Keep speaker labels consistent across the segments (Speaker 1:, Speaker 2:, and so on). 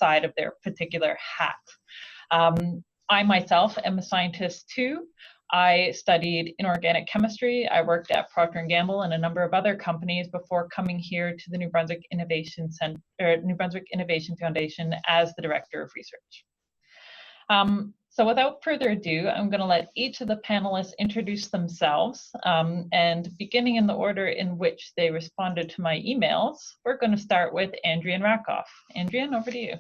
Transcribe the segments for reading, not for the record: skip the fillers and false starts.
Speaker 1: outside of their particular hat. I myself am a scientist too. I studied inorganic chemistry. I worked at Procter & Gamble and a number of other companies before coming here to the New Brunswick Innovation Foundation as the Director of Research. So without further ado, I'm going to let each of the panelists introduce themselves, and beginning in the order in which they responded to my emails, we're going to start with Andrian Rakoff. Andrian, over to you.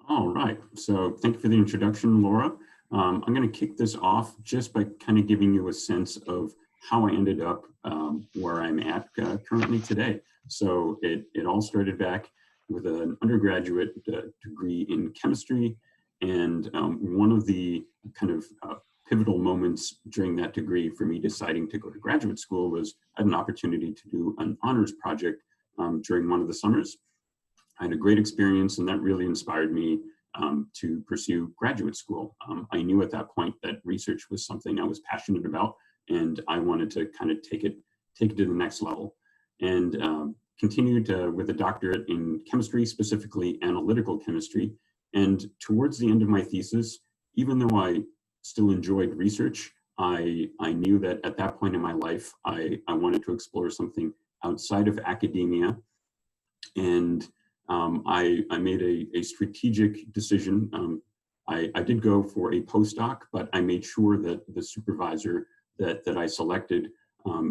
Speaker 2: All right, so thank you for the introduction, Laura. I'm going to kick this off just by kind of giving you a sense of how I ended up where I'm at currently today. So it all started back with an undergraduate degree in chemistry, and one of the kind of pivotal moments during that degree for me deciding to go to graduate school was I had an opportunity to do an honors project during one of the summers. I had a great experience, and that really inspired me to pursue graduate school. I knew at that point that research was something I was passionate about, and I wanted to kind of take it to the next level. And continued with a doctorate in chemistry, specifically analytical chemistry. And towards the end of my thesis, even though I still enjoyed research, I knew that at that point in my life, I wanted to explore something outside of academia. And I made a strategic decision. I did go for a postdoc, but I made sure that the supervisor that I selected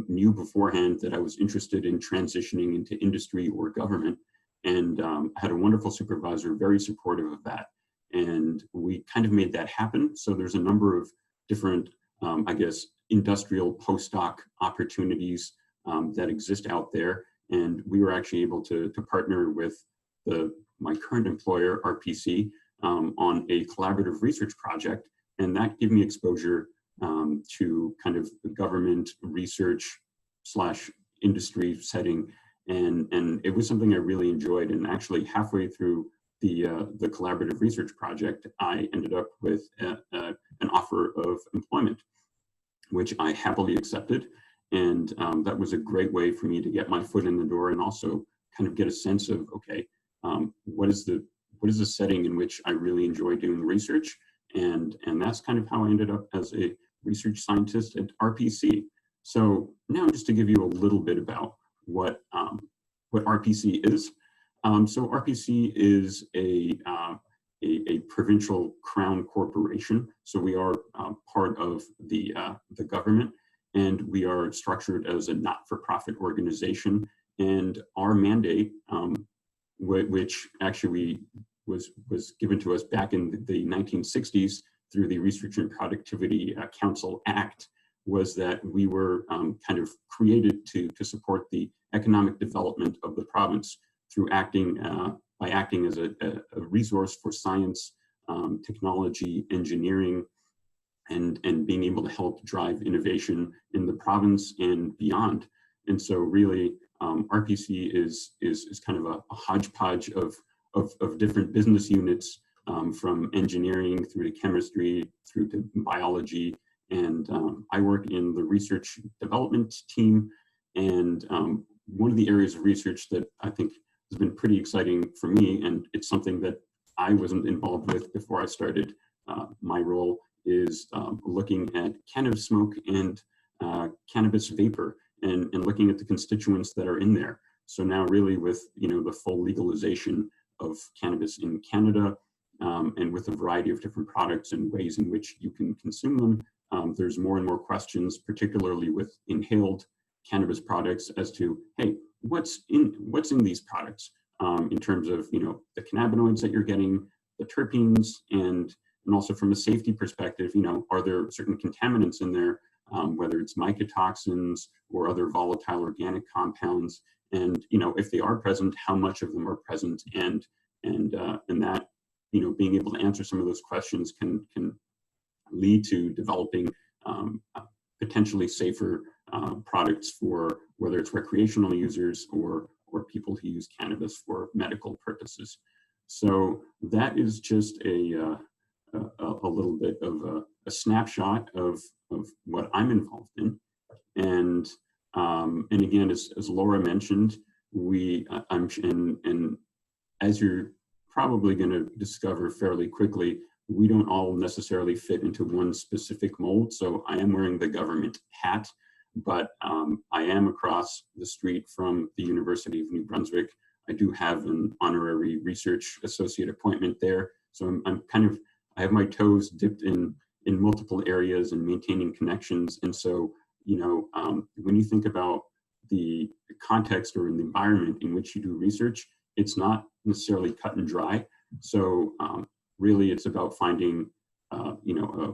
Speaker 2: knew beforehand that I was interested in transitioning into industry or government. And I had a wonderful supervisor, very supportive of that. And we kind of made that happen. So there's a number of different, I guess, industrial postdoc opportunities that exist out there. And we were actually able to partner with my current employer, RPC, on a collaborative research project. And that gave me exposure to kind of the government research / industry setting. And it was something I really enjoyed. And actually halfway through the collaborative research project, I ended up with an offer of employment, which I happily accepted. And that was a great way for me to get my foot in the door and also kind of get a sense of, okay, what is the setting in which I really enjoy doing research? And that's kind of how I ended up as a research scientist at RPC. So now just to give you a little bit about what RPC is. So RPC is a provincial crown corporation. So we are part of the government, and we are structured as a not-for-profit organization. And our mandate, which actually was given to us back in the 1960s through the Research and Productivity Council Act, was that we were kind of created to support the economic development of the province through by acting as a resource for science, technology, engineering, and being able to help drive innovation in the province and beyond. And so really, RPC is kind of a hodgepodge of different business units, from engineering through to chemistry, through to biology. And I work in the research development team. And one of the areas of research that I think has been pretty exciting for me, and it's something that I wasn't involved with before I started my role, is looking at cannabis smoke and cannabis vapor, and looking at the constituents that are in there. So now really with the full legalization of cannabis in Canada, and with a variety of different products and ways in which you can consume them, there's more and more questions, particularly with inhaled cannabis products, as to, hey, what's in these products, in terms of the cannabinoids that you're getting, the terpenes, and also from a safety perspective, are there certain contaminants in there, whether it's mycotoxins or other volatile organic compounds, and if they are present, how much of them are present, and that being able to answer some of those questions can lead to developing potentially safer products for whether it's recreational users or people who use cannabis for medical purposes. So that is just a little bit of a snapshot of what I'm involved in. And again, as Laura mentioned, and as you're probably going to discover fairly quickly, we don't all necessarily fit into one specific mold. So I am wearing the government hat, but I am across the street from the University of New Brunswick. I do have an honorary research associate appointment there. So I'm kind of, I have my toes dipped in multiple areas and maintaining connections. And so, when you think about the context or in the environment in which you do research, it's not necessarily cut and dry. So really it's about finding, a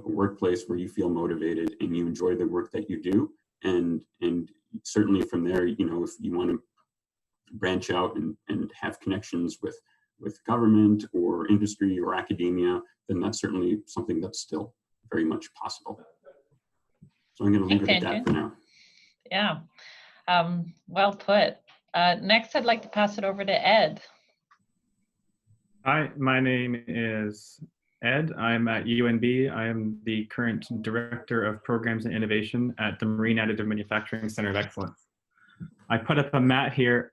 Speaker 2: workplace where you feel motivated and you enjoy the work that you do. And certainly from there, if you want to branch out and have connections with government or industry or academia, then that's certainly something that's still very much possible. So I'm going to leave it at that for now.
Speaker 1: Yeah, well put. Next, I'd like to pass it over to Ed.
Speaker 3: Hi, my name is Ed. I'm at UNB. I am the current Director of Programs and Innovation at the Marine Additive Manufacturing Center of Excellence. I put up a map here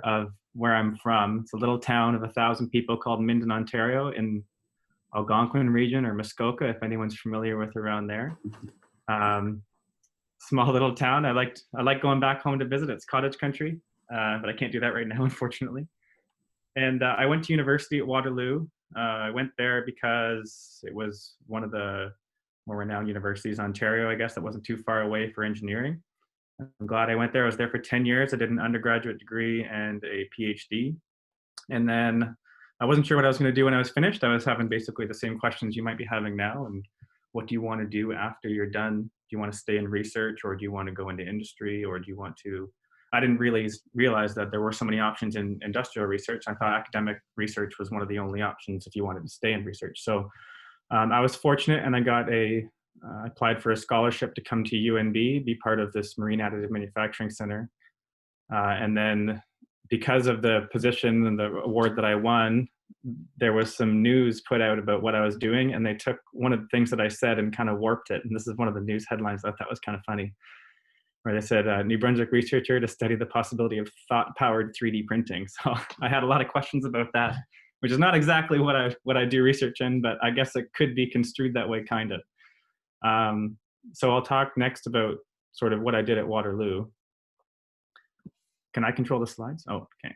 Speaker 3: of where I'm from. It's a little town of 1,000 people called Minden, Ontario, in Algonquin region, or Muskoka, if anyone's familiar with around there. Small little town. I like going back home to visit. It's cottage country, but I can't do that right now, unfortunately. And I went to university at Waterloo. I went there because it was one of the more renowned universities in Ontario, I guess, that wasn't too far away for engineering. I'm glad I went there. I was there for 10 years. I did an undergraduate degree and a PhD. And then I wasn't sure what I was going to do when I was finished. I was having basically the same questions you might be having now. And what do you want to do after you're done? Do you want to stay in research, or do you want to go into industry, or do you want to... I didn't really realize that there were so many options in industrial research. I thought academic research was one of the only options if you wanted to stay in research. So I was fortunate, and I applied for a scholarship to come to UNB, be part of this Marine Additive Manufacturing Center. And then because of the position and the award that I won, there was some news put out about what I was doing, and they took one of the things that I said and kind of warped it. And this is one of the news headlines I thought was kind of funny, where they said, New Brunswick researcher to study the possibility of thought-powered 3D printing. So I had a lot of questions about that, which is not exactly what I do research in, but I guess it could be construed that way, kind of. So I'll talk next about sort of what I did at Waterloo. Can I control the slides? Oh, okay.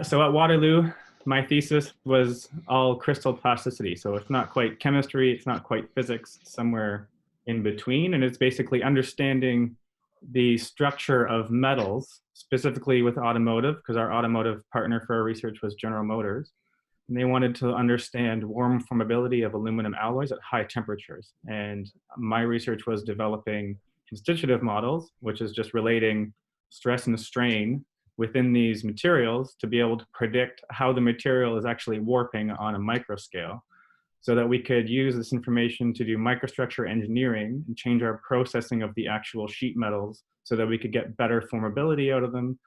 Speaker 3: So at Waterloo, my thesis was all crystal plasticity. So it's not quite chemistry, it's not quite physics, somewhere in between. And it's basically understanding the structure of metals, specifically with automotive, because our automotive partner for our research was General Motors. And they wanted to understand warm formability of aluminum alloys at high temperatures. And my research was developing constitutive models, which is just relating stress and strain within these materials to be able to predict how the material is actually warping on a micro scale, so that we could use this information to do microstructure engineering and change our processing of the actual sheet metals so that we could get better formability out of them,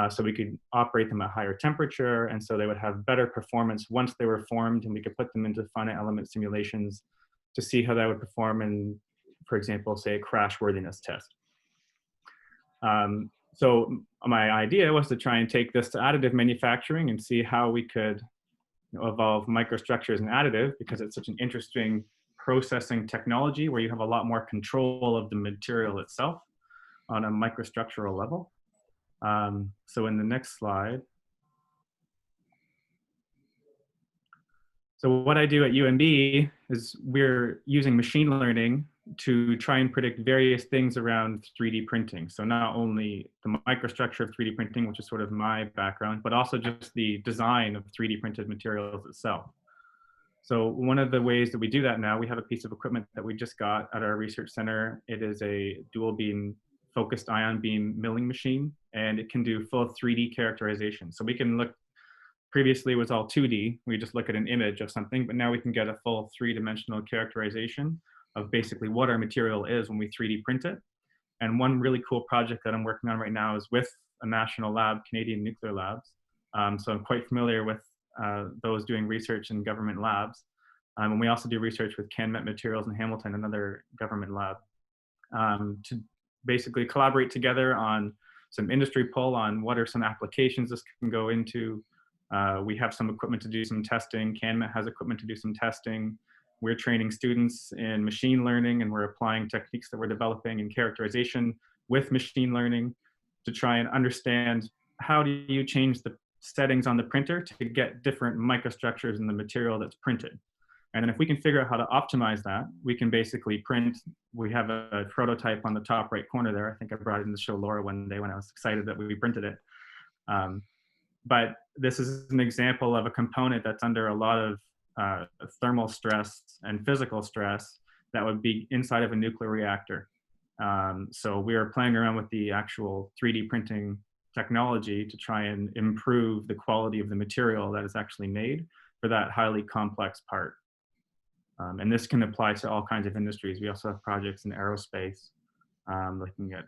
Speaker 3: so we could operate them at higher temperature, and so they would have better performance once they were formed, and we could put them into finite element simulations to see how that would perform in, for example, say a crash worthiness test. So my idea was to try and take this to additive manufacturing and see how we could evolve microstructures in additive, because it's such an interesting processing technology where you have a lot more control of the material itself on a microstructural level. So in the next slide. So what I do at UNB is we're using machine learning to try and predict various things around 3D printing. So not only the microstructure of 3D printing, which is sort of my background, but also just the design of 3D printed materials itself. So one of the ways that we do that now, we have a piece of equipment that we just got at our research center. It is a dual beam focused ion beam milling machine, and it can do full 3D characterization. So we can look, previously it was all 2D, we just look at an image of something, but now we can get a full 3-dimensional characterization of basically what our material is when we 3D print it. And one really cool project that I'm working on right now is with a national lab, Canadian Nuclear Labs. So I'm quite familiar with those doing research in government labs. And we also do research with CanMet Materials in Hamilton, another government lab, to basically collaborate together on some industry pull on what are some applications this can go into, We have some equipment to do some testing. CanMet has equipment to do some testing. We're training students in machine learning, and we're applying techniques that we're developing in characterization with machine learning to try and understand how do you change the settings on the printer to get different microstructures in the material that's printed. And then if we can figure out how to optimize that, we can basically print. We have a prototype on the top right corner there. I think I brought it in to show Laura one day when I was excited that we printed it. But this is an example of a component that's under a lot of thermal stress and physical stress that would be inside of a nuclear reactor. So we are playing around with the actual 3D printing technology to try and improve the quality of the material that is actually made for that highly complex part. And this can apply to all kinds of industries. We also have projects in aerospace, looking at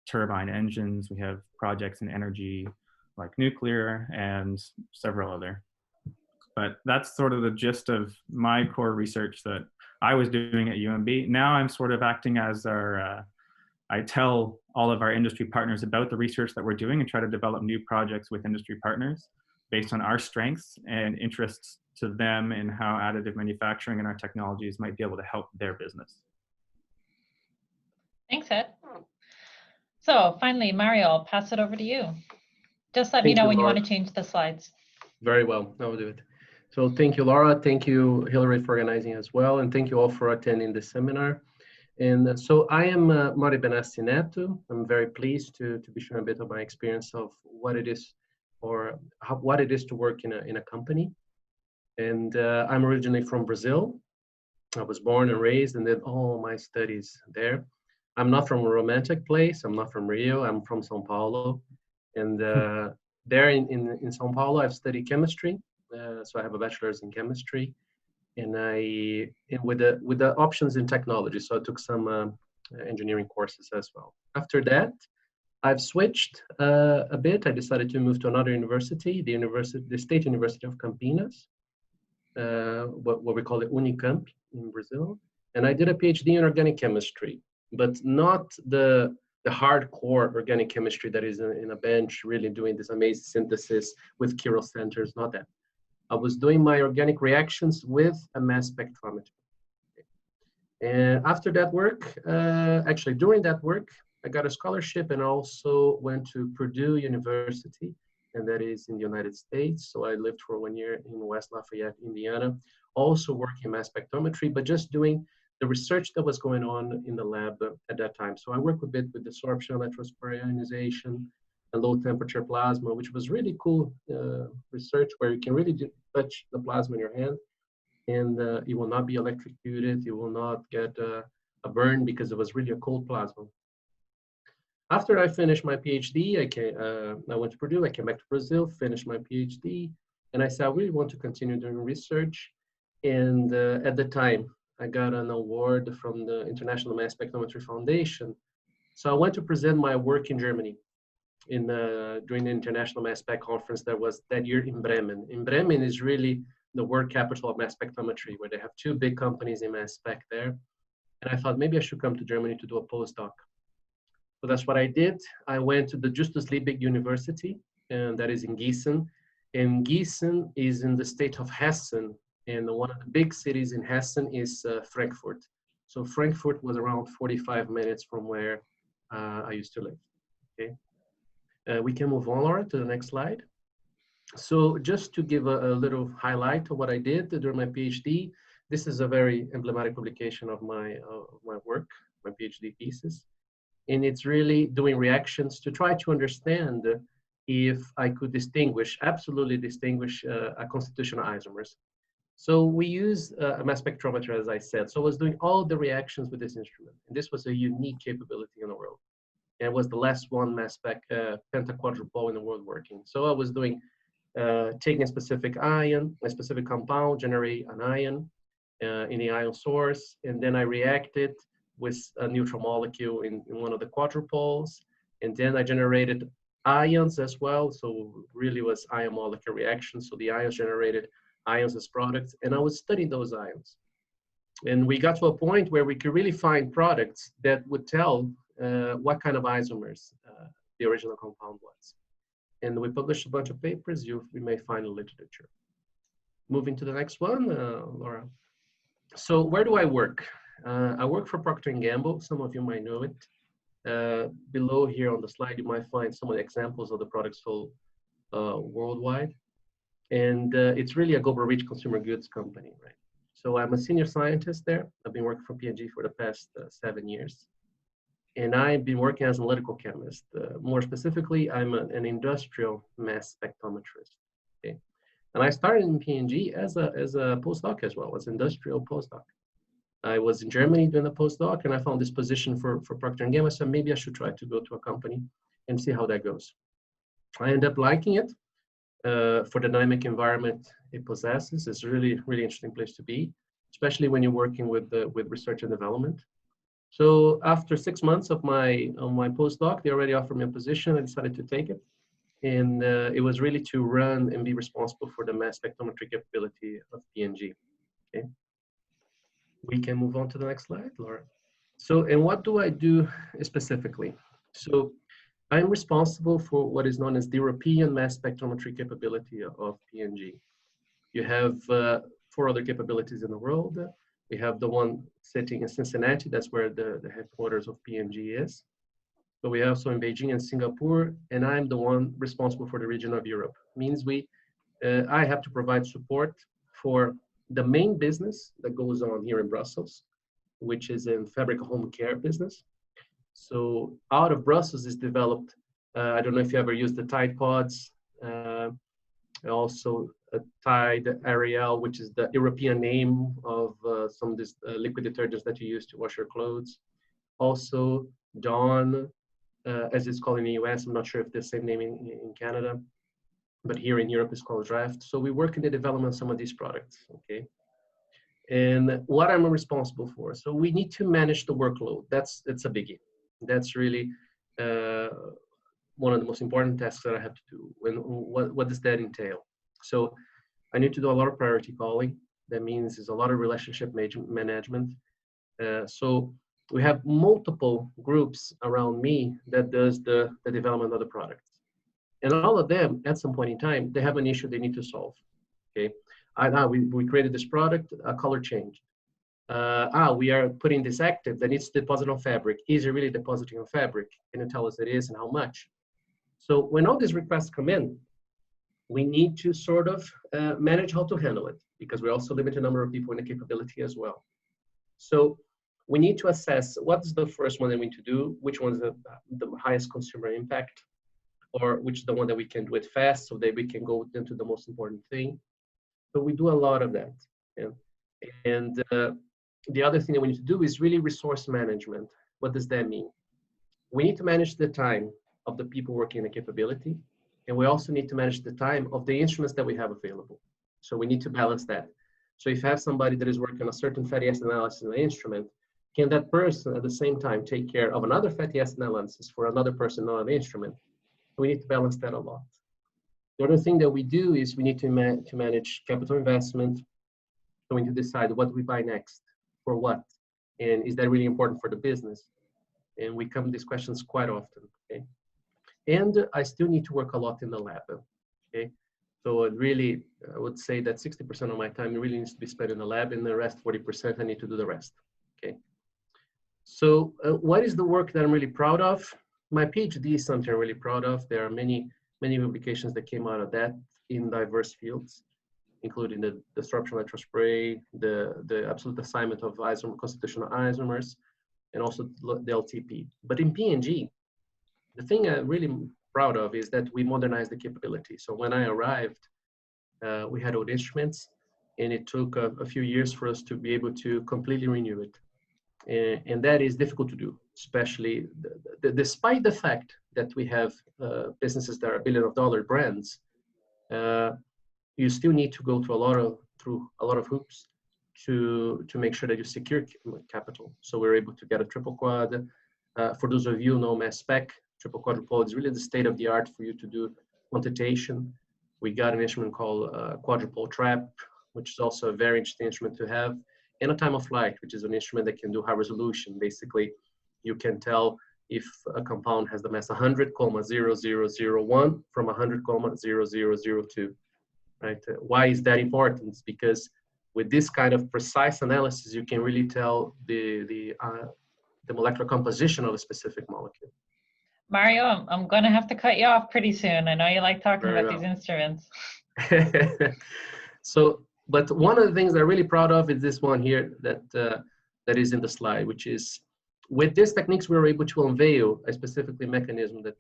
Speaker 3: turbine engines. We have projects in energy like nuclear and several other. But that's sort of the gist of my core research that I was doing at UMB. Now I'm sort of acting as our, I tell all of our industry partners about the research that we're doing and try to develop new projects with industry partners based on our strengths and interests to them in how additive manufacturing and our technologies might be able to help their business.
Speaker 1: Thanks, Ed. So finally, Mario, I'll pass it over to you. Just let me know when you want to change the slides.
Speaker 4: Very well, I will do it. So thank you, Laura. Thank you, Hillary, for organizing as well. And thank you all for attending this seminar. And so I am Maury Benassi Neto. I'm very pleased to be sharing a bit of my experience of what it is, or what it is to work in a company. And I'm originally from Brazil. I was born and raised and did all my studies there. I'm not from a romantic place. I'm not from Rio. I'm from São Paulo. And there in São Paulo, I've studied chemistry. So I have a bachelor's in chemistry. And with the options in technology. So I took some engineering courses as well. After that, I've switched a bit. I decided to move to another university, the State University of Campinas, what we call the Unicamp in Brazil. And I did a PhD in organic chemistry, but not the hardcore organic chemistry that is in a bench really doing this amazing synthesis with chiral centers, not that. I was doing my organic reactions with a mass spectrometer. And after that work, actually during that work, I got a scholarship and also went to Purdue University, and that is in the United States. So I lived for 1 year in West Lafayette, Indiana, also working mass spectrometry, but just doing the research that was going on in the lab at that time. So I worked a bit with desorption, electrospore ionization, and low temperature plasma, which was really cool research where you can really touch the plasma in your hand, and you will not be electrocuted, you will not get a burn because it was really a cold plasma. After I finished my PhD, I went to Purdue, I came back to Brazil, finished my PhD, and I said, I really want to continue doing research. And at the time, I got an award from the International Mass Spectrometry Foundation. So I went to present my work in Germany during the International Mass Spec conference that was that year in Bremen. In Bremen is really the world capital of mass spectrometry, where they have two big companies in mass spec there. And I thought maybe I should come to Germany to do a postdoc. So that's what I did. I went to the Justus Liebig University, and that is in Gießen. And Gießen is in the state of Hessen. And one of the big cities in Hessen is Frankfurt. So Frankfurt was around 45 minutes from where I used to live. Okay. We can move on, Laura, to the next slide. So just to give a little highlight of what I did during my PhD, this is a very emblematic publication of my work, my PhD thesis. And it's really doing reactions to try to understand if I could absolutely distinguish a constitutional isomers. So we use a mass spectrometer, as I said. So I was doing all the reactions with this instrument. And this was a unique capability in the world. And it was the last one mass spec pentaquadrupole in the world working. So I was doing, taking a specific ion, a specific compound, generate an ion in the ion source, and then I react it with a neutral molecule in one of the quadrupoles. And then I generated ions as well. So really was ion molecule reaction. So the ions generated ions as products, and I was studying those ions. And we got to a point where we could really find products that would tell what kind of isomers the original compound was. And we published a bunch of papers. You may find in literature. Moving to the next one, Laura. So where do I work? I work for Procter & Gamble. Some of you might know it. Below here on the slide, you might find some of the examples of the products sold worldwide. And it's really a global rich consumer goods company, right? So I'm a senior scientist there. I've been working for P&G for the past 7 years. And I've been working as an analytical chemist. More specifically, I'm an industrial mass spectrometrist. Okay? And I started in P&G as a postdoc as well, as industrial postdoc. I was in Germany doing a postdoc, and I found this position for Procter & Gamble. So maybe I should try to go to a company and see how that goes. I ended up liking it for the dynamic environment it possesses. It's really, really interesting place to be, especially when you're working with research and development. So after 6 months of my postdoc, they already offered me a position. I decided to take it. And it was really to run and be responsible for the mass spectrometry capability of P&G. Okay. We can move on to the next slide, Laura. So, and what do I do specifically? So I'm responsible for what is known as the European mass spectrometry capability of P&G. You have 4 other capabilities in the world. We have the one sitting in Cincinnati, that's where the headquarters of P&G is. But we also in Beijing and Singapore, and I'm the one responsible for the region of Europe. Means I have to provide support for the main business that goes on here in Brussels, which is in fabric home care business. So out of Brussels is developed, I don't know if you ever used the Tide Pods, also a Tide Ariel, which is the European name of some of these liquid detergents that you use to wash your clothes. Also Dawn, as it's called in the US, I'm not sure if the same name in Canada, but here in Europe it's called Draft. So we work in the development of some of these products, okay? And what I'm responsible for. So we need to manage the workload. That's a biggie. That's really one of the most important tasks that I have to do. And what does that entail? So I need to do a lot of priority calling. That means there's a lot of relationship management. So we have multiple groups around me that does the development of the product. And all of them, at some point in time, they have an issue they need to solve, okay? We created this product, a color change. We are putting this active that needs to deposit on fabric. Is it really depositing on fabric? Can you tell us it is and how much? So when all these requests come in, we need to sort of manage how to handle it, because we also limit the number of people in the capability as well. So we need to assess what is the first one that we need to do, which one is the highest consumer impact, or which is the one that we can do it fast so that we can go into the most important thing. So we do a lot of that. Yeah? And the other thing that we need to do is really resource management. What does that mean? We need to manage the time of the people working in the capability, and we also need to manage the time of the instruments that we have available. So we need to balance that. So if you have somebody that is working on a certain fatty acid analysis in the instrument, can that person at the same time take care of another fatty acid analysis for another person on an instrument? We need to balance that a lot. The other thing that we do is we need to manage capital investment. So we need to decide what we buy next, for what, and is that really important for the business? And we come to these questions quite often, okay? And I still need to work a lot in the lab, okay? So really, I would say that 60% of my time really needs to be spent in the lab, and the rest, 40%, I need to do the rest, okay? So what is the work that I'm really proud of? My PhD is something I'm really proud of. There are many publications that came out of that in diverse fields, including the disruption electrospray, the absolute assignment of constitutional isomers, and also the LTP. But in P&G, the thing I'm really proud of is that we modernized the capability. So when I arrived, we had old instruments, and it took a few years for us to be able to completely renew it. And that is difficult to do, especially despite the fact that we have businesses that are billion-dollar brands. You still need to go through a lot of hoops to make sure that you secure capital. So we're able to get a triple quad. For those of you who know mass spec, triple quadruple is really the state of the art for you to do quantitation. We got an instrument called quadruple trap, which is also a very interesting instrument to have. And a time of flight, which is an instrument that can do high resolution. Basically, you can tell if a compound has the mass 100,0001 from 100,0002, right? Why is that important? It's because with this kind of precise analysis, you can really tell the molecular composition of a specific molecule.
Speaker 1: Mario, I'm going to have to cut you off pretty soon. I know you like talking
Speaker 4: Very
Speaker 1: about
Speaker 4: well.
Speaker 1: these instruments.
Speaker 4: So, but one of the things I'm really proud of is this one here that is in the slide, which is with these techniques, we were able to unveil a specific mechanism that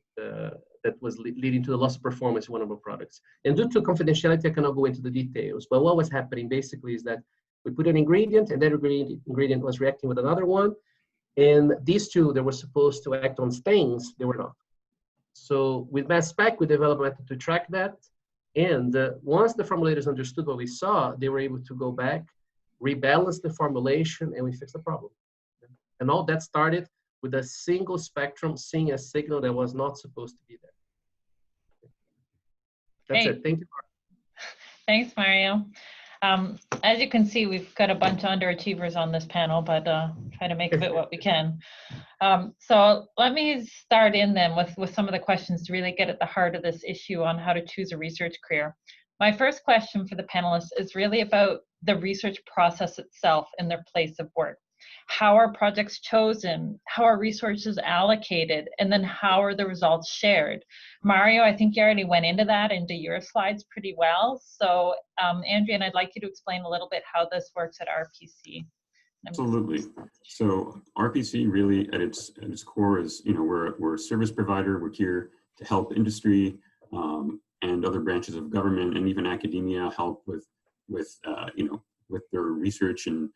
Speaker 4: was leading to the loss of performance in one of our products. And due to confidentiality, I cannot go into the details. But what was happening basically is that we put an ingredient, and that ingredient was reacting with another one. And these two that were supposed to act on stains, they were not. So with mass spec, we developed a method to track that. And once the formulators understood what we saw, they were able to go back, rebalance the formulation, and we fixed the problem. And all that started with a single spectrum seeing a signal that was not supposed to be there. That's it. Thank you.
Speaker 1: Thanks, Mario. As you can see, we've got a bunch of underachievers on this panel, but try to make of it what we can. So let me start in then with some of the questions to really get at the heart of this issue on how to choose a research career. My first question for the panelists is really about the research process itself and their place of work. How are projects chosen? How are resources allocated? And then how are the results shared? Mario, I think you already went into that into your slides pretty well. So Andrea, I'd like you to explain a little bit how this works at RPC.
Speaker 2: Absolutely. So RPC really at its core is, we're a service provider. We're here to help industry and other branches of government and even academia help with their research and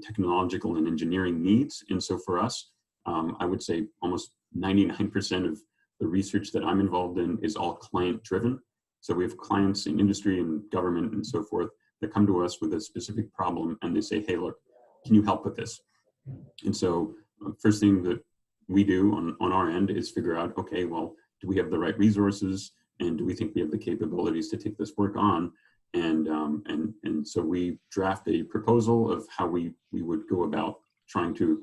Speaker 2: technological and engineering needs. And so for us, I would say almost 99% of the research that I'm involved in is all client driven. So we have clients in industry and government and so forth that come to us with a specific problem and they say, hey, look, can you help with this? And so first thing that we do on our end is figure out, okay, well, do we have the right resources and do we think we have the capabilities to take this work on? And so we draft a proposal of how we would go about trying to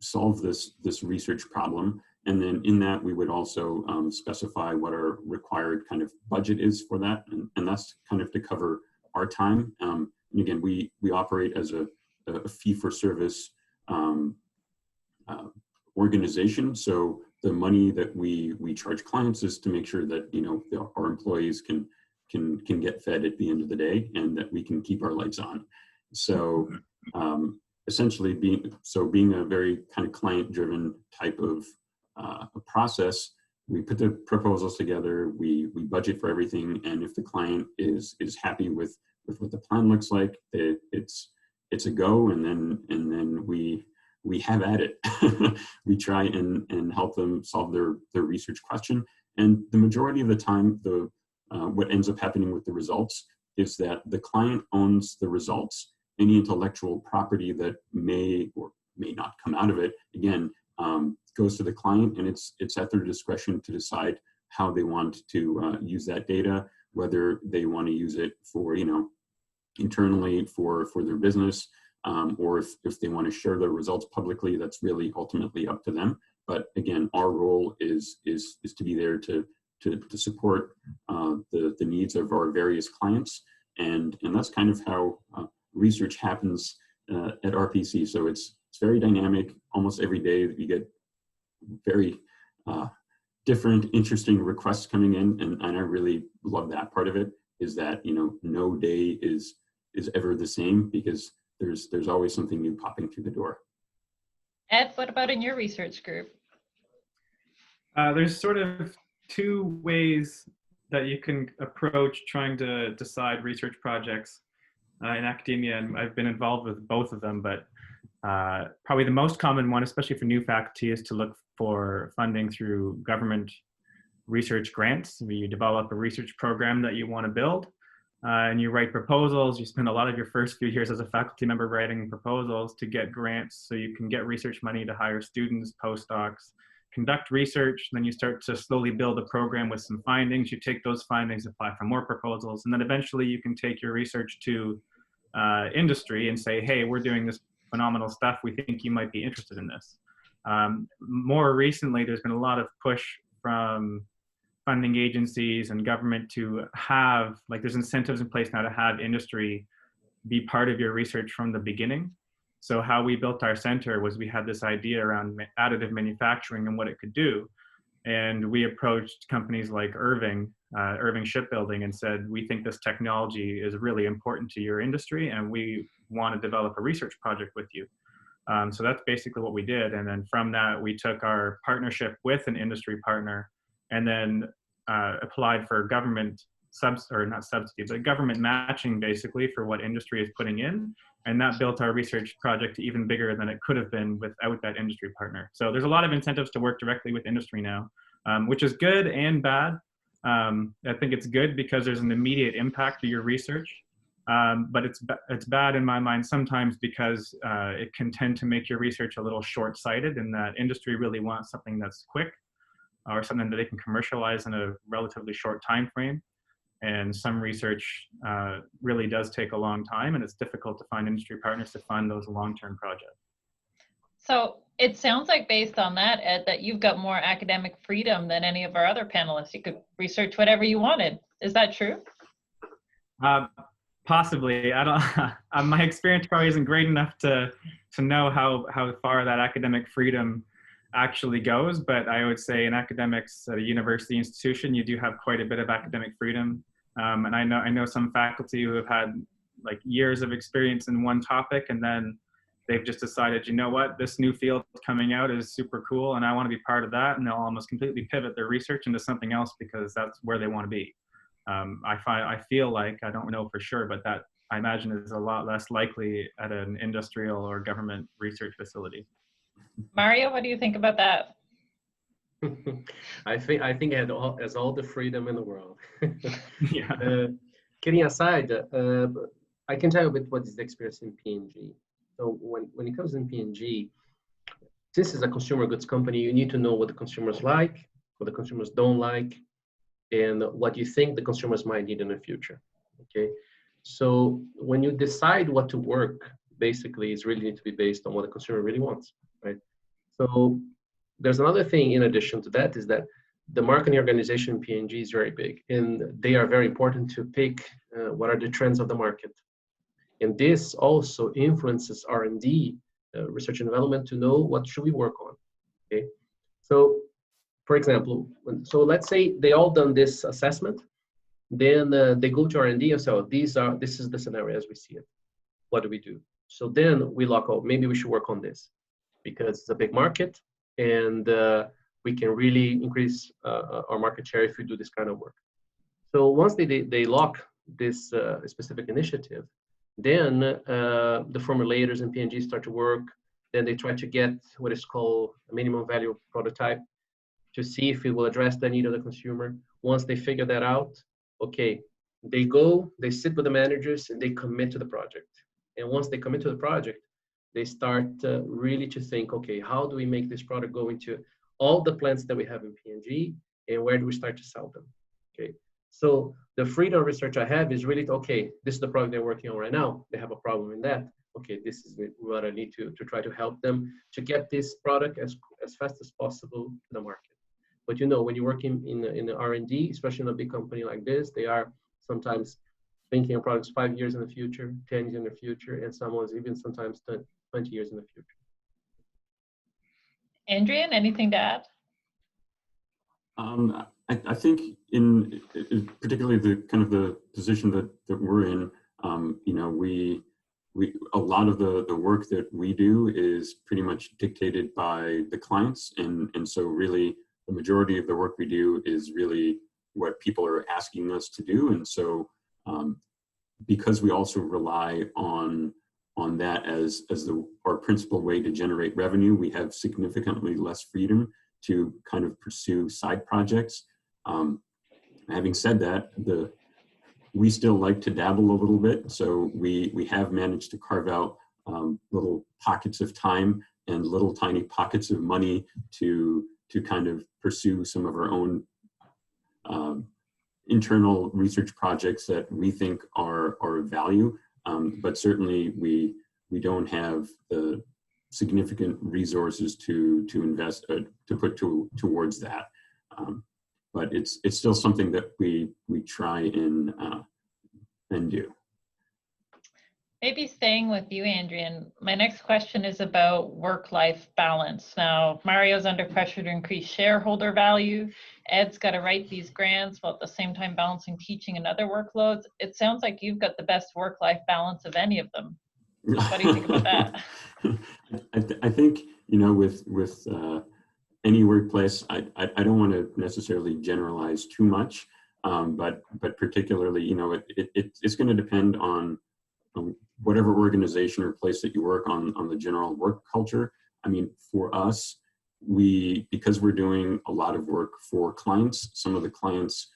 Speaker 2: solve this research problem. And then in that, we would also specify what our required kind of budget is for that. And that's kind of to cover our time. And again, we operate as a fee-for-service organization. So the money that we charge clients is to make sure that our employees can get fed at the end of the day and that we can keep our lights on. So essentially being a very kind of client-driven type of a process, we put the proposals together, we budget for everything, and if the client is happy with what the plan looks like, it's a go, and then we have at it. We try and help them solve their research question, and the majority of the time, what ends up happening with the results is that the client owns the results. Any intellectual property that may or may not come out of it, again, goes to the client, and it's at their discretion to decide how they want to use that data, whether they want to use it for, internally for their business, or if they want to share their results publicly, that's really ultimately up to them. But again, our role is to be there to support the needs of our various clients, and that's kind of how research happens at RPC. So it's very dynamic. Almost every day you get very different, interesting requests coming in, and I really love that part of it. Is that no day is ever the same because there's always something new popping through the door.
Speaker 1: Ed, what about in your research group?
Speaker 3: There's sort of two ways that you can approach trying to decide research projects in academia, and I've been involved with both of them, but probably the most common one, especially for new faculty, is to look for funding through government research grants. You develop a research program that you want to build, and you write proposals. You spend a lot of your first few years as a faculty member writing proposals to get grants so you can get research money to hire students, postdocs, conduct research. Then you start to slowly build a program with some findings. You take those findings, apply for more proposals, and then eventually you can take your research to industry and say, hey, we're doing this phenomenal stuff. We think you might be interested in this. More recently, there's been a lot of push from funding agencies and government to have, like, there's incentives in place now to have industry be part of your research from the beginning. So how we built our center was we had this idea around additive manufacturing and what it could do. And we approached companies like Irving Shipbuilding, and said, we think this technology is really important to your industry, and we want to develop a research project with you. So that's basically what we did. And then from that, we took our partnership with an industry partner and then applied for government government matching, basically, for what industry is putting in. And that built our research project even bigger than it could have been without that industry partner. So there's a lot of incentives to work directly with industry now, which is good and bad. I think it's good because there's an immediate impact to your research. But it's bad in my mind sometimes because it can tend to make your research a little short-sighted, in that industry really wants something that's quick or something that they can commercialize in a relatively short time frame. And some research really does take a long time, and it's difficult to find industry partners to fund those long-term projects.
Speaker 1: So it sounds like, based on that, Ed, that you've got more academic freedom than any of our other panelists. You could research whatever you wanted. Is that true?
Speaker 3: Possibly. I don't. My experience probably isn't great enough to know how far that academic freedom actually goes. But I would say in academics at a university institution, you do have quite a bit of academic freedom. And I know some faculty who have had like years of experience in one topic, and then they've just decided, you know what, this new field coming out is super cool, and I want to be part of that. And they'll almost completely pivot their research into something else because that's where they want to be. I feel like, I don't know for sure, but that I imagine is a lot less likely at an industrial or government research facility.
Speaker 1: Mario, what do you think about that?
Speaker 4: I think it has all the freedom in the world.
Speaker 3: Yeah.
Speaker 4: Kidding aside, I can tell you a bit what is the experience in P&G. So when it comes in P&G, this is a consumer goods company. You need to know what the consumers like, what the consumers don't like, and what you think the consumers might need in the future. Okay, so when you decide what to work, basically, it's really need to be based on what the consumer really wants, right? So there's another thing in addition to that, is that the marketing organization in P&G is very big, and they are very important to pick what are the trends of the market. And this also influences R&D, research and development, to know what should we work on. Okay, so for example, so let's say they all done this assessment, then they go to R&D and say, oh, this is the scenario as we see it. What do we do? So then we lock out, maybe we should work on this because it's a big market, and we can really increase our market share if we do this kind of work. So once they lock this specific initiative, then the formulators in P&G start to work. Then they try to get what is called a minimum value prototype to see if it will address the need of the consumer. Once they figure that out, okay, they sit with the managers and they commit to the project. And once they commit to the project, they start really to think, okay, how do we make this product go into all the plants that we have in P&G, and where do we start to sell them? Okay, so the freedom of research I have is really, okay, this is the product they're working on right now. They have a problem in that. Okay, this is what I need to try to help them to get this product as fast as possible to the market. But you know, when you're working in the R&D, especially in a big company like this, they are sometimes thinking of products 5 years in the future, 10 years in the future, and someone's even sometimes 20 years in the future.
Speaker 1: Adrian, anything to add?
Speaker 2: I think in particularly the position that we're in, you know, we a lot of the work that we do is pretty much dictated by the clients, and so really the majority of the work we do is really what people are asking us to do. And so because we also rely on that as our principal way to generate revenue, we have significantly less freedom to kind of pursue side projects. Having said that, we still like to dabble a little bit, so we have managed to carve out little pockets of time and little tiny pockets of money to kind of pursue some of our own internal research projects that we think are of value. But certainly we don't have the significant resources to invest to put towards that. But it's still something that we try and do.
Speaker 1: Maybe staying with you, Andrian, my next question is about work-life balance. Now, Mario's under pressure to increase shareholder value. Ed's got to write these grants while at the same time balancing teaching and other workloads. It sounds like you've got the best work-life balance of any of them. What do you think about that?
Speaker 2: I think, you know, with any workplace, I don't want to necessarily generalize too much, but particularly, you know, it's going to depend on whatever organization or place that you work on the general work culture. I mean, for us, because we're doing a lot of work for clients, some of the clients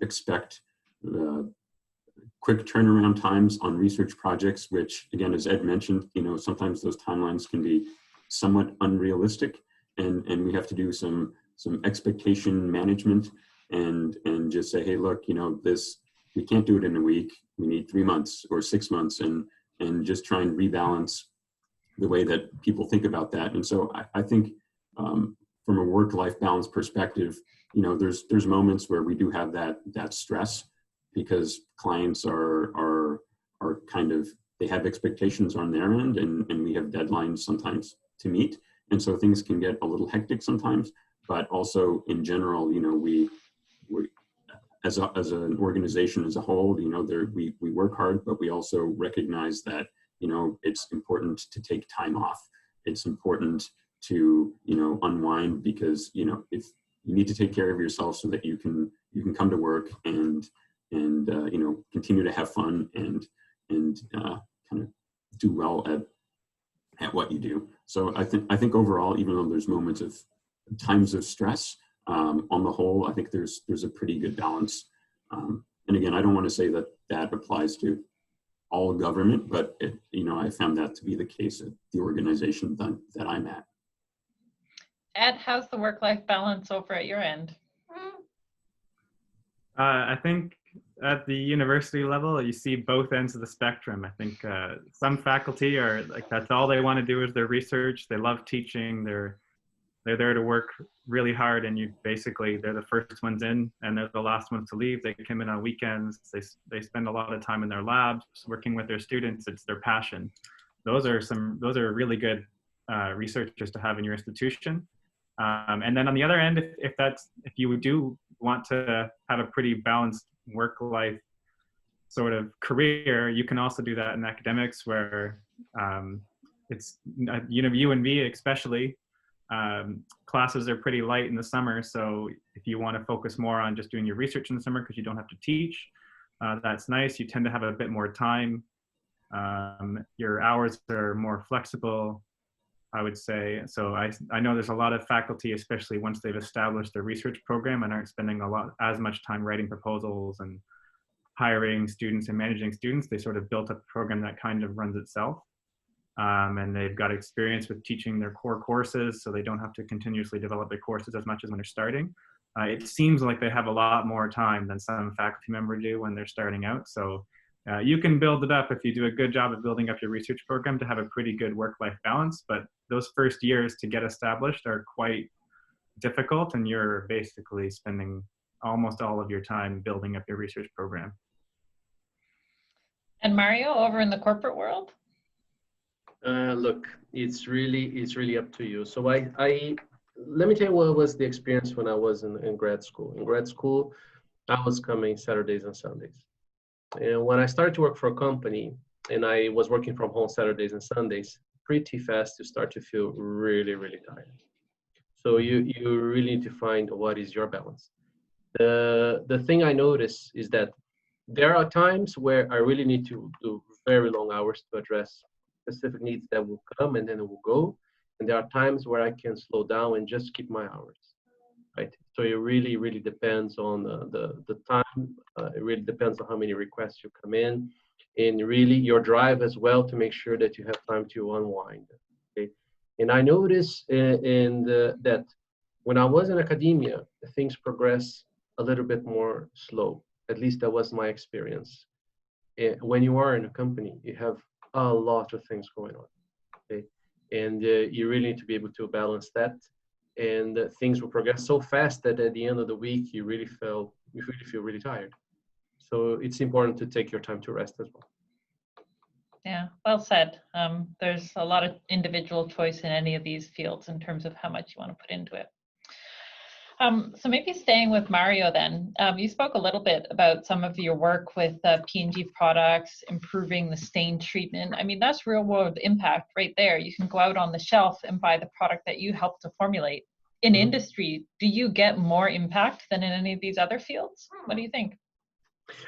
Speaker 2: expect quick turnaround times on research projects, which again, as Ed mentioned, you know, sometimes those timelines can be somewhat unrealistic, and we have to do some expectation management and just say, hey, look, you know, we can't do it in a week. We need 3 months or 6 months, and just try and rebalance the way that people think about that. And so I think from a work-life balance perspective, you know, there's moments where we do have that stress because clients are kind of, they have expectations on their end, and we have deadlines sometimes to meet. And so things can get a little hectic sometimes, but also in general, you know, we as an organization as a whole, you know, we work hard, but we also recognize that, you know, it's important to take time off. It's important to, you know, unwind, because, you know, if you need to take care of yourself so that you can come to work and you know, continue to have fun and kind of do well at what you do. So I think overall, even though there's moments of times of stress, on the whole, I think there's a pretty good balance. And again, I don't want to say that applies to all government, but you know, I found that to be the case at the organization that I'm at.
Speaker 1: Ed, how's the work-life balance over at your end?
Speaker 3: I think at the university level, you see both ends of the spectrum. I think some faculty are like, that's all they want to do is their research. They love teaching. They're there to work really hard, and they're the first ones in and they're the last ones to leave. They come in on weekends. They spend a lot of time in their labs working with their students. It's their passion. Those are really good researchers to have in your institution. And then on the other end, if you do want to have a pretty balanced work-life sort of career, you can also do that in academics, where it's, you know, UNV especially, classes are pretty light in the summer. So if you want to focus more on just doing your research in the summer because you don't have to teach, that's nice. You tend to have a bit more time. Your hours are more flexible, I would say. So I know there's a lot of faculty, especially once they've established their research program and aren't spending as much time writing proposals and hiring students and managing students. They sort of built up a program that kind of runs itself. And they've got experience with teaching their core courses, so they don't have to continuously develop their courses as much as when they're starting. It seems like they have a lot more time than some faculty members do when they're starting out. So you can build it up if you do a good job of building up your research program to have a pretty good work-life balance. But those first years to get established are quite difficult, and you're basically spending almost all of your time building up your research program.
Speaker 1: And Mario, over in the corporate world?
Speaker 4: Look, it's really up to you. So let me tell you what was the experience when I was in grad school. In grad school, I was coming Saturdays and Sundays. And when I started to work for a company and I was working from home Saturdays and Sundays, pretty fast you start to feel really, really tired. So you really need to find what is your balance. The thing I notice is that there are times where I really need to do very long hours to address specific needs that will come and then it will go. And there are times where I can slow down and just keep my hours, right? So it really, really depends on the time. It really depends on how many requests you come in, and really your drive as well to make sure that you have time to unwind. Okay? And I noticed that when I was in academia, things progress a little bit more slow. At least that was my experience. When you are in a company, you have a lot of things going on. Okay? And you really need to be able to balance that. And things will progress so fast that at the end of the week, you really feel really tired. So it's important to take your time to rest as well.
Speaker 1: Yeah, well said. There's a lot of individual choice in any of these fields in terms of how much you want to put into it. So maybe staying with Mario then, you spoke a little bit about some of your work with P&G products, improving the stain treatment. I mean, that's real world impact right there. You can go out on the shelf and buy the product that you helped to formulate. In industry, do you get more impact than in any of these other fields? What do you think?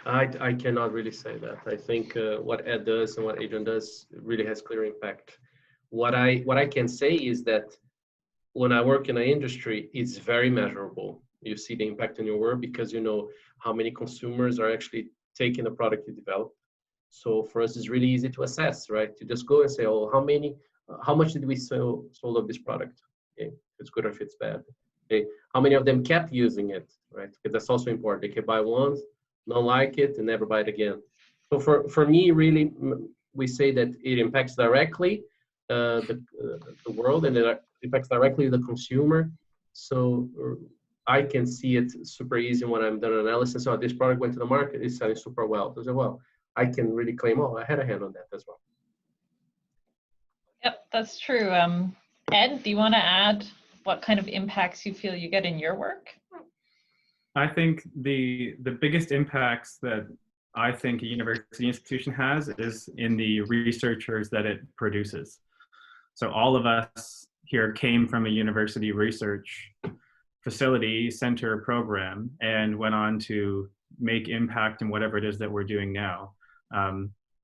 Speaker 4: I cannot really say that. I think what Ed does and what Adrian does really has clear impact. What I can say is that when I work in an industry, it's very measurable. You see the impact on your work because you know how many consumers are actually taking the product you develop. So for us, it's really easy to assess, right? To just go and say, oh, how much did we sold of this product? Okay, if it's good or if it's bad. Okay, how many of them kept using it, right? Because that's also important. They can buy once, not like it, and never buy it again. So for me, really, we say that it impacts directly the world, and it impacts directly the consumer. So I can see it super easy when I'm done analysis. Oh, this product went to the market, it's selling super well. So well, I can really claim, oh, I had a hand on that as well.
Speaker 1: Yep, that's true. Ed, do you want to add what kind of impacts you feel you get in your work?
Speaker 3: I think the biggest impacts that I think a university institution has is in the researchers that it produces. So all of us here came from a university research facility, center, program, and went on to make impact in whatever it is that we're doing now.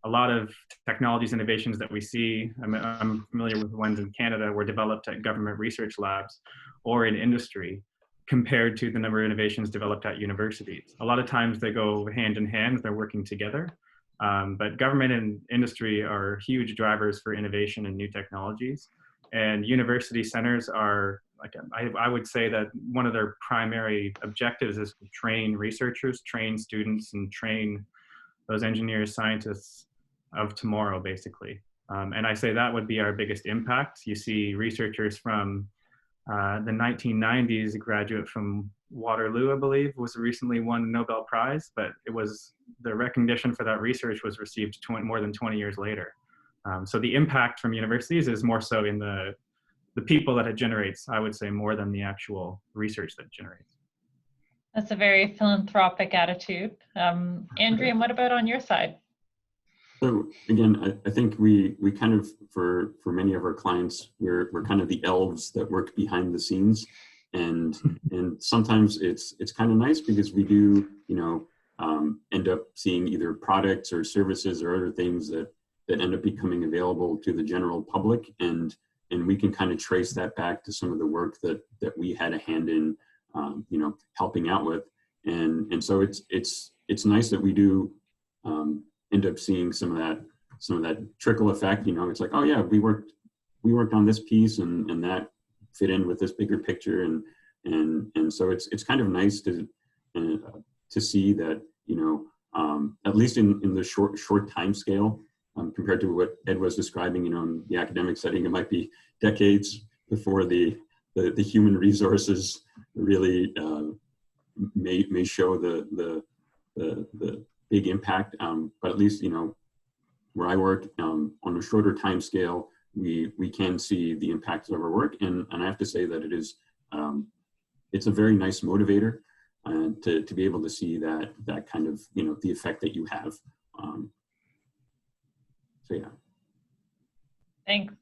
Speaker 3: A lot of technologies, innovations that we see, I'm familiar with the ones in Canada, were developed at government research labs or in industry compared to the number of innovations developed at universities. A lot of times they go hand in hand, they're working together. But government and industry are huge drivers for innovation and new technologies. And university centers are, like, I would say that one of their primary objectives is to train researchers, train students, and train those engineers, scientists of tomorrow, basically. And I say that would be our biggest impact. You see researchers from the 1990s, a graduate from Waterloo, I believe, was recently won a Nobel Prize, but it was the recognition for that research was received more than 20 years later. So the impact from universities is more so in the people that it generates, I would say, more than the actual research that it generates.
Speaker 1: That's a very philanthropic attitude. Andrea, what about on your side?
Speaker 2: So again, I think we kind of, for many of our clients, we're kind of the elves that work behind the scenes, and sometimes it's kind of nice because we do, you know, end up seeing either products or services or other things that end up becoming available to the general public, and we can kind of trace that back to some of the work that we had a hand in, you know, helping out with, and so it's nice that we do end up seeing some of that trickle effect. You know, it's like, oh yeah, we worked on this piece and that fit in with this bigger picture, and so it's kind of nice to see that, you know, at least in the short time scale, compared to what Ed was describing, you know, in the academic setting, it might be decades before the human resources really may show the big impact, but at least, you know, where I work, on a shorter time scale, we can see the impacts of our work, and I have to say that it is it's a very nice motivator to be able to see that kind of, you know, the effect that you have. So yeah.
Speaker 1: Thanks.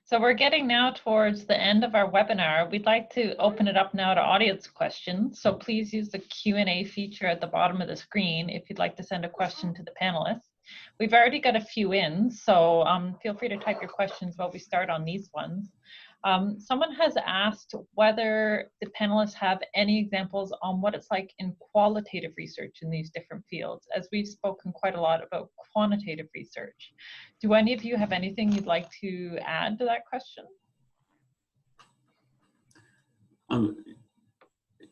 Speaker 1: So we're getting now towards the end of our webinar. We'd like to open it up now to audience questions. So please use the Q&A feature at the bottom of the screen if you'd like to send a question to the panelists. We've already got a few in, so feel free to type your questions while we start on these ones. Someone has asked whether the panelists have any examples on what it's like in qualitative research in these different fields, as we've spoken quite a lot about quantitative research. Do any of you have anything you'd like to add to that question?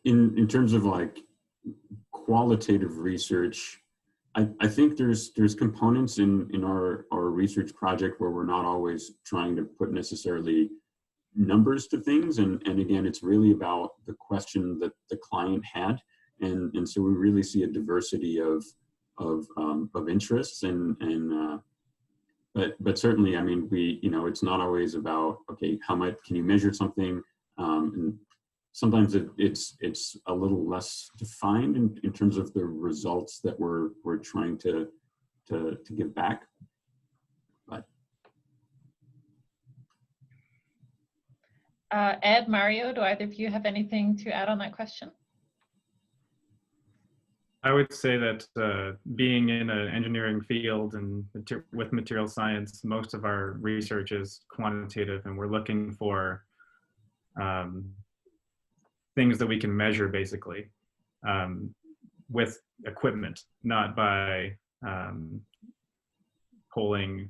Speaker 2: In terms of like qualitative research, I think there's components in our research project where we're not always trying to put necessarily numbers to things, and again, it's really about the question that the client had, and so we really see a diversity of interests, but certainly, I mean, it's not always about, okay, how much can you measure something, and sometimes it's a little less defined in terms of the results that we're trying to give back. But
Speaker 1: Ed, Mario, do either of you have anything to add on that question?
Speaker 3: I would say that being in an engineering field and with material science, most of our research is quantitative, and we're looking for things that we can measure, basically, with equipment, not by polling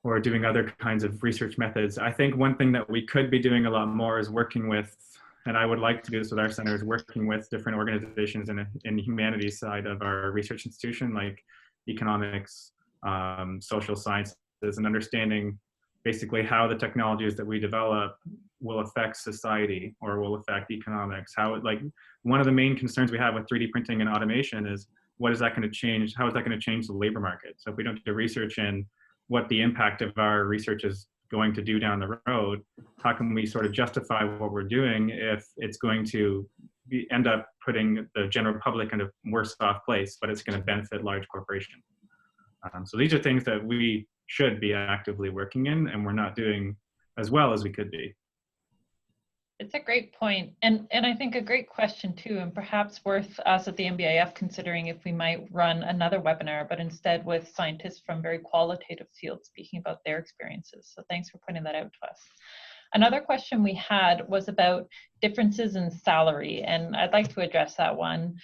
Speaker 3: or doing other kinds of research methods. I think one thing that we could be doing a lot more is working with, and I would like to do this with our center, is working with different organizations in the humanities side of our research institution, like economics, social sciences, and understanding basically how the technologies that we develop will affect society or will affect economics. Like one of the main concerns we have with 3D printing and automation is, what is that going to change? How is that going to change the labor market? So if we don't do research in what the impact of our research is going to do down the road, how can we sort of justify what we're doing if it's going to end up putting the general public in a worse off place, but it's going to benefit large corporations? So these are things that we should be actively working in, and we're not doing as well as we could be.
Speaker 1: It's a great point, and I think a great question too, and perhaps worth us at the NBIF considering if we might run another webinar, but instead with scientists from very qualitative fields speaking about their experiences. So thanks for pointing that out to us. Another question we had was about differences in salary, and I'd like to address that one.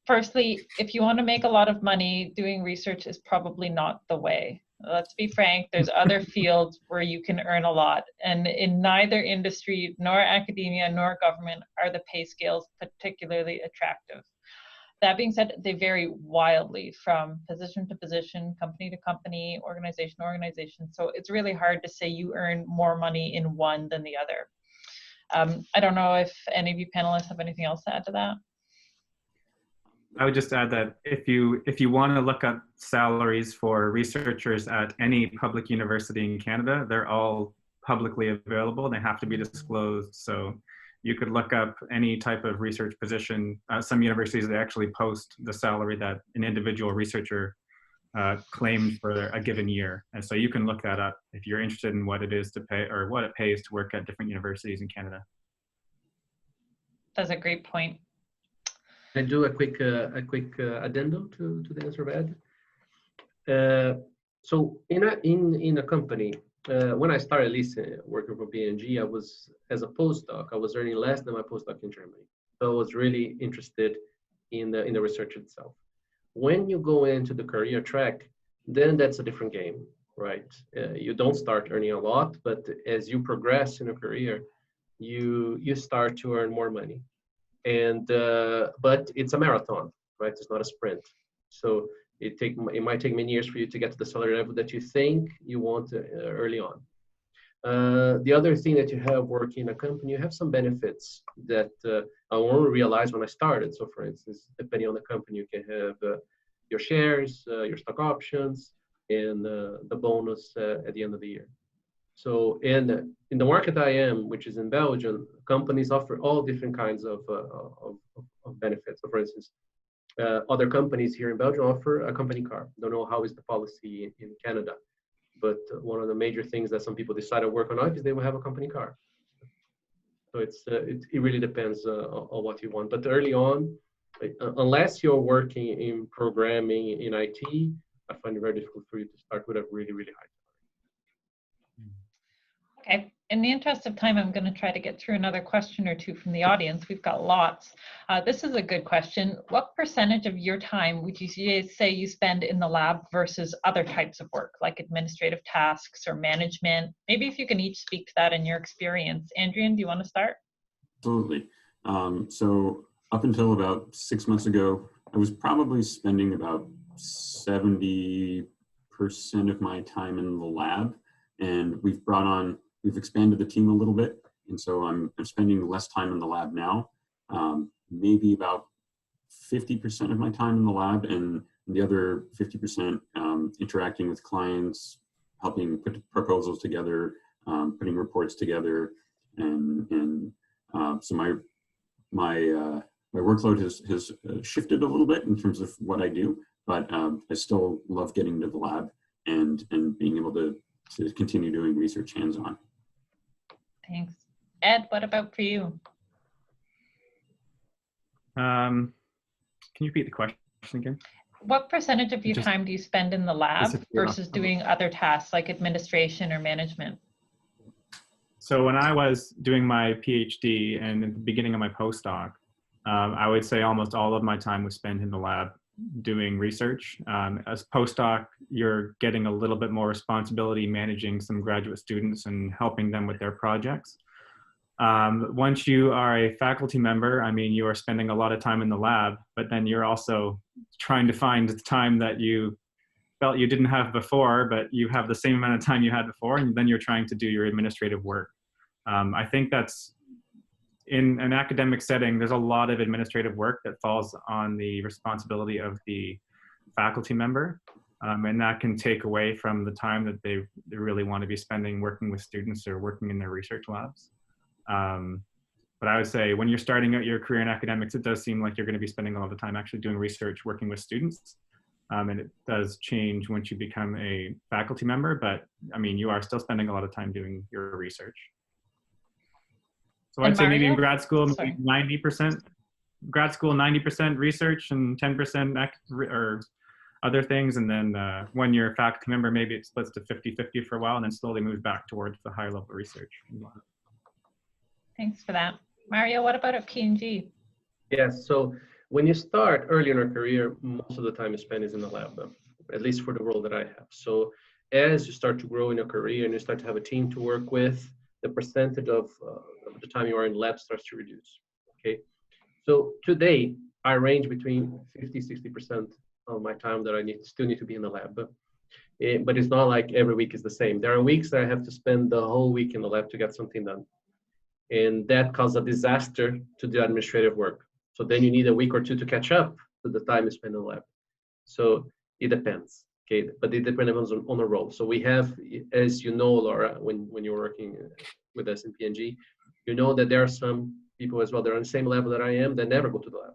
Speaker 1: Firstly, if you want to make a lot of money, doing research is probably not the way. Let's be frank, there's other fields where you can earn a lot, and in neither industry, nor academia, nor government are the pay scales particularly attractive. That being said, they vary wildly from position to position, company to company, organization to organization. So it's really hard to say you earn more money in one than the other. I don't know if any of you panelists have anything else to add to that.
Speaker 3: I would just add that if you want to look up salaries for researchers at any public university in Canada, they're all publicly available. They have to be disclosed. So you could look up any type of research position. Some universities, they actually post the salary that an individual researcher claimed for a given year. And so you can look that up if you're interested in what it is to pay, or what it pays to work at different universities in Canada.
Speaker 1: That's a great point.
Speaker 4: I do a quick addendum to the answer of Ed. So in a company, when I started at least working for BNG, I was, as a postdoc, I was earning less than my postdoc in Germany. So I was really interested in the research itself. When you go into the career track, then that's a different game, right? You don't start earning a lot, but as you progress in a career, you start to earn more money. And but it's a marathon, right? It's not a sprint. So it might take many years for you to get to the salary level that you think you want early on. The other thing that you have working in a company, you have some benefits that I only realized when I started. So for instance, depending on the company, you can have your shares, your stock options, and the bonus at the end of the year. So in the market I am, which is in Belgium, companies offer all different kinds of benefits. So for instance, other companies here in Belgium offer a company car. Don't know how is the policy in Canada, but one of the major things that some people decide to work on is they will have a company car. So it really depends on what you want. But early on, unless you're working in programming in IT, I find it very difficult for you to start with a really, really high.
Speaker 1: Okay, in the interest of time, I'm going to try to get through another question or two from the audience. We've got lots. This is a good question. What percentage of your time would you say you spend in the lab versus other types of work, like administrative tasks or management? Maybe if you can each speak to that in your experience. Andrian, do you want to start?
Speaker 2: Absolutely. So up until about 6 months ago, I was probably spending about 70% of my time in the lab, and we've expanded the team a little bit. And so I'm spending less time in the lab now, maybe about 50% of my time in the lab, and the other 50% interacting with clients, helping put proposals together, putting reports together, and so my workload has shifted a little bit in terms of what I do, but I still love getting to the lab and being able to continue doing research hands-on.
Speaker 1: Thanks. Ed, what about for you?
Speaker 3: Can you repeat the question again?
Speaker 1: What percentage of your time do you spend in the lab versus doing other tasks like administration or management?
Speaker 3: So when I was doing my PhD and at the beginning of my postdoc, I would say almost all of my time was spent in the lab doing research. As postdoc, you're getting a little bit more responsibility managing some graduate students and helping them with their projects. Once you are a faculty member, I mean, you are spending a lot of time in the lab, but then you're also trying to find the time that you felt you didn't have before, but you have the same amount of time you had before, and then you're trying to do your administrative work. I think that's, in an academic setting, there's a lot of administrative work that falls on the responsibility of the faculty member, and that can take away from the time that they really want to be spending working with students or working in their research labs. But I would say when you're starting out your career in academics, it does seem like you're going to be spending a lot of time actually doing research, working with students. And it does change once you become a faculty member, but I mean, you are still spending a lot of time doing your research. So I'd say maybe in grad school, maybe 90%, grad school, 90% research and 10% or other things. And then when you're a faculty member, maybe it splits to 50-50 for a while and then slowly moves back towards the higher level research.
Speaker 1: Thanks for that. Mario, what about at P&G?
Speaker 4: Yes, so when you start early in your career, most of the time you spend is in the lab, at least for the role that I have. So as you start to grow in your career and you start to have a team to work with, the percentage of the time you are in lab starts to reduce, okay? So today, I range between 50-60% of my time that I still need to be in the lab. But it's not like every week is the same. There are weeks that I have to spend the whole week in the lab to get something done. And that causes a disaster to the administrative work. So then you need a week or two to catch up to the time you spend in the lab. So it depends, okay? But it depends on the role. So we have, as you know, Laura, when you're working with us in P&G, you know that there are some people as well that are on the same level that I am that never go to the lab.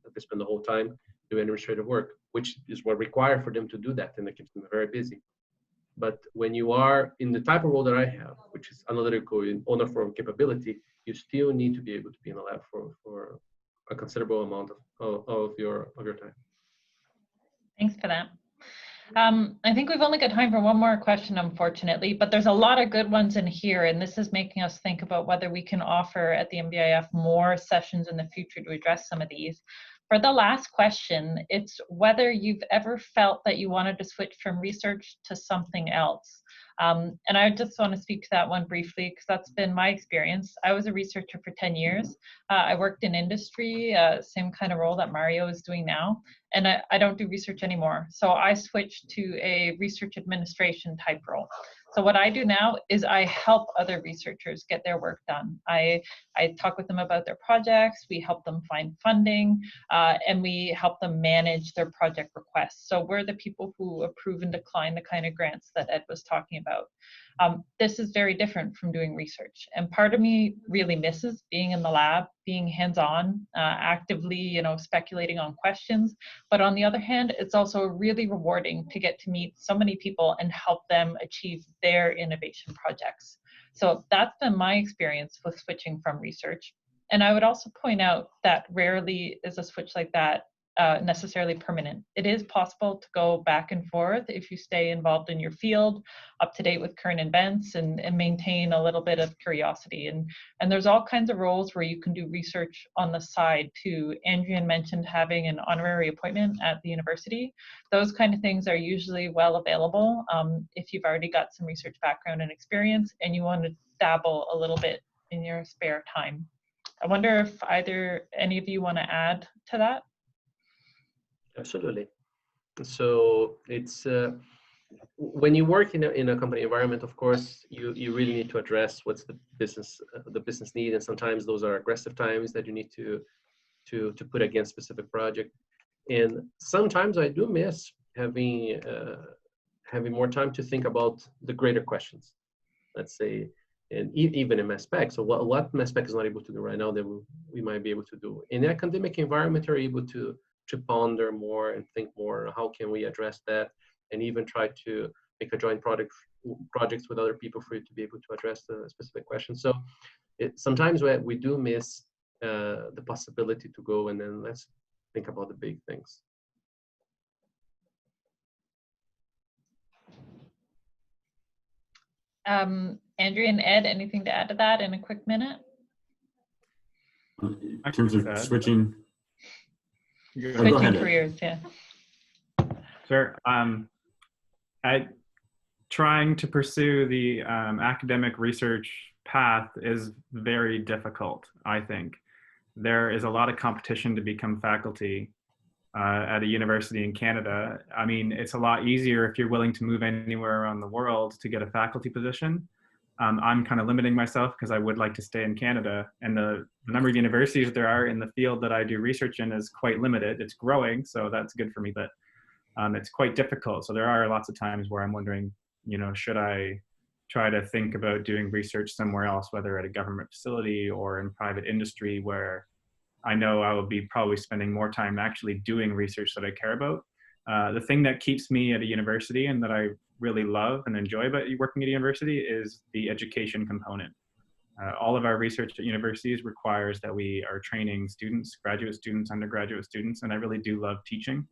Speaker 4: That they spend the whole time doing administrative work, which is what required for them to do that, and it keeps them very busy. But when you are in the type of role that I have, which is analytical in owner form capability, you still need to be able to be in the lab for a considerable amount of your time.
Speaker 1: Thanks for that. I think we've only got time for one more question, unfortunately, but there's a lot of good ones in here, and this is making us think about whether we can offer at the NBIF more sessions in the future to address some of these. For the last question, it's whether you've ever felt that you wanted to switch from research to something else. And I just want to speak to that one briefly because that's been my experience. I was a researcher for 10 years. I worked in industry, same kind of role that Mario is doing now, and I don't do research anymore. So I switched to a research administration type role. So what I do now is I help other researchers get their work done. I talk with them about their projects, we help them find funding, and we help them manage their project requests. So we're the people who approve and decline the kind of grants that Ed was talking about. This is very different from doing research. And part of me really misses being in the lab, being hands-on, actively, speculating on questions. But on the other hand, it's also really rewarding to get to meet so many people and help them achieve their innovation projects. So that's been my experience with switching from research. And I would also point out that rarely is a switch like that necessarily permanent. It is possible to go back and forth if you stay involved in your field, up to date with current events, and maintain a little bit of curiosity. And there's all kinds of roles where you can do research on the side too. Andrian mentioned having an honorary appointment at the university. Those kind of things are usually well available if you've already got some research background and experience and you want to dabble a little bit in your spare time. I wonder if any of you want to add to that?
Speaker 4: Absolutely. So it's when you work in a company environment, of course, you really need to address what's the business need, and sometimes those are aggressive times that you need to put against specific project. And sometimes I do miss having more time to think about the greater questions, let's say, and even in mass spec. So what mass spec is not able to do right now that we might be able to do in the academic environment, you're able to ponder more and think more, how can we address that, and even try to make a joint projects with other people for you to be able to address the specific questions. So sometimes we do miss the possibility to go and then let's think about the big things.
Speaker 1: Andrew and Ed, anything to add to that in a quick minute?
Speaker 2: In terms of switching,
Speaker 1: Switching careers, yeah.
Speaker 3: Sure. Trying to pursue the academic research path is very difficult, I think. There is a lot of competition to become faculty at a university in Canada. I mean, it's a lot easier if you're willing to move anywhere around the world to get a faculty position. I'm kind of limiting myself because I would like to stay in Canada, and the number of universities there are in the field that I do research in is quite limited. It's growing, so that's good for me, but it's quite difficult. So there are lots of times where I'm wondering, you know, should I try to think about doing research somewhere else, whether at a government facility or in private industry, where I know I will be probably spending more time actually doing research that I care about. The thing that keeps me at a university and that I really love and enjoy about working at a university is the education component. All of our research at universities requires that we are training students, graduate students, undergraduate students, and I really do love teaching.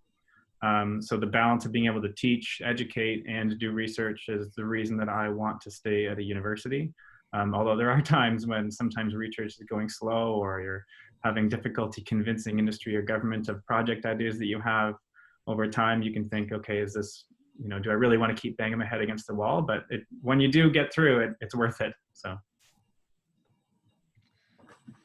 Speaker 3: So the balance of being able to teach, educate, and do research is the reason that I want to stay at a university. Although there are times when sometimes research is going slow, or you're having difficulty convincing industry or government of project ideas that you have. Over time, you can think, okay, is this, you know, do I really want to keep banging my head against the wall? But when you do get through it, it's worth it. So.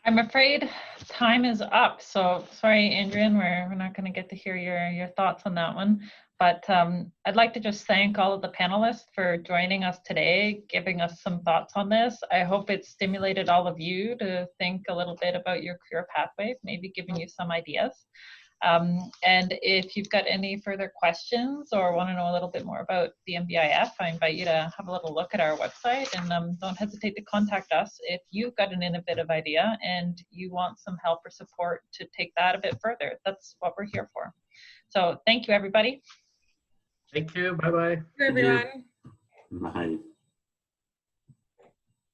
Speaker 1: I'm afraid time is up. So sorry, Adrian, we're not going to get to hear your thoughts on that one. But I'd like to just thank all of the panelists for joining us today, giving us some thoughts on this. I hope it stimulated all of you to think a little bit about your career pathways, maybe giving you some ideas. And if you've got any further questions or want to know a little bit more about the MBIF, I invite you to have a little look at our website, and don't hesitate to contact us if you've got an innovative idea and you want some help or support to take that a bit further. That's what we're here for. So thank you, everybody.
Speaker 4: Thank you. Bye-bye.
Speaker 5: Thank you, everyone.
Speaker 2: bye.